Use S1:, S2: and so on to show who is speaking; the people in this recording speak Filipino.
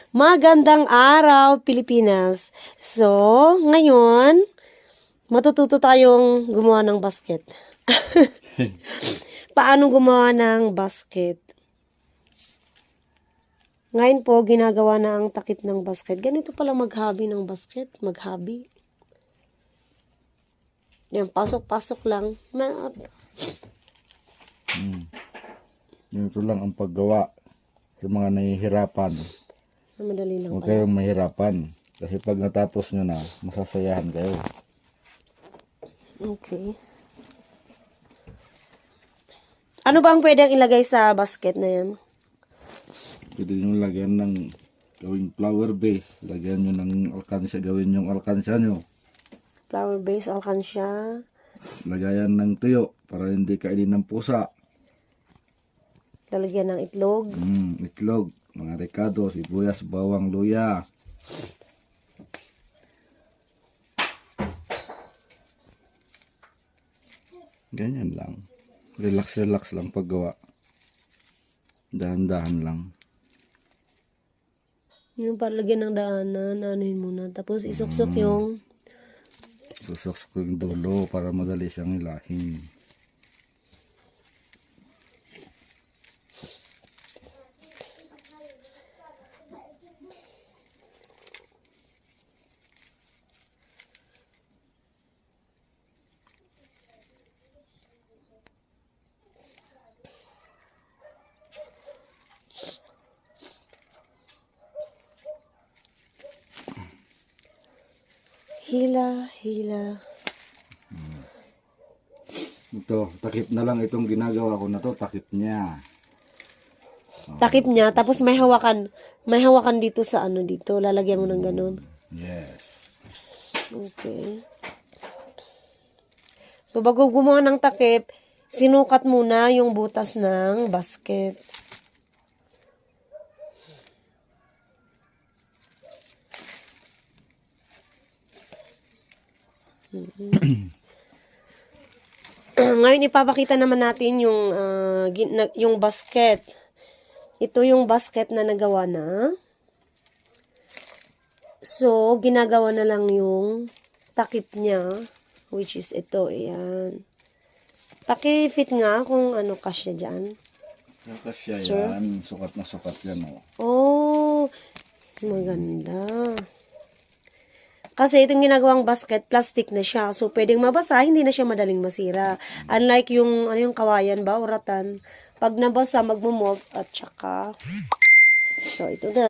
S1: Magandang araw, Pilipinas. So, ngayon, matututo tayong gumawa ng basket. Paano gumawa ng basket? Ngayon po, ginagawa na ang takip ng basket. Ganito pala maghabi ng basket. Maghabi. Yan, pasok-pasok lang.
S2: Ganito lang ang paggawa sa mga nahihirapan.
S1: Madali lang
S2: Huwag
S1: pala.
S2: kayong mahirapan. Kasi pag natapos nyo na, masasayahan kayo.
S1: Okay. Ano ba ang pwedeng ilagay sa basket na yan?
S2: Pwede nyo lagyan ng gawing flower base. Lagyan nyo ng alkansya. Gawin yung alkansya nyo.
S1: Flower base, alkansya.
S2: Lagayan ng tuyo para hindi kainin ng pusa.
S1: Lalagyan ng itlog.
S2: Itlog, mga rekado, sibuyas, bawang, luya. Ganyan lang. Relax lang paggawa. Dahan-dahan lang.
S1: Yung para lagyan ng daanan, anuhin muna. Tapos isuksok yung
S2: Susok ko yung dulo para madali siyang ilahin.
S1: hila.
S2: Ito, takip na lang itong ginagawa ko na to, takip niya.
S1: Takip niya, tapos may hawakan dito sa ano dito. Lalagyan mo ng ganun.
S2: Yes.
S1: Okay. So, bago gumawa ng takip, sinukat muna yung butas ng basket. Ngayon, ipapakita naman natin yung basket. Ito yung basket na nagawa na. So, ginagawa na lang yung takip niya, which is ito. Ayan. Paki-fit nga kung ano kasya dyan.
S2: Kasya
S1: Sir?
S2: yan, sukat na sukat yan.
S1: Oh, maganda. Kasi itong ginagawang basket, plastic na siya. So, pwedeng mabasa, hindi na siya madaling masira. Unlike yung kawayan ba, o ratan. Pag nabasa, magmumold at saka. So, ito na.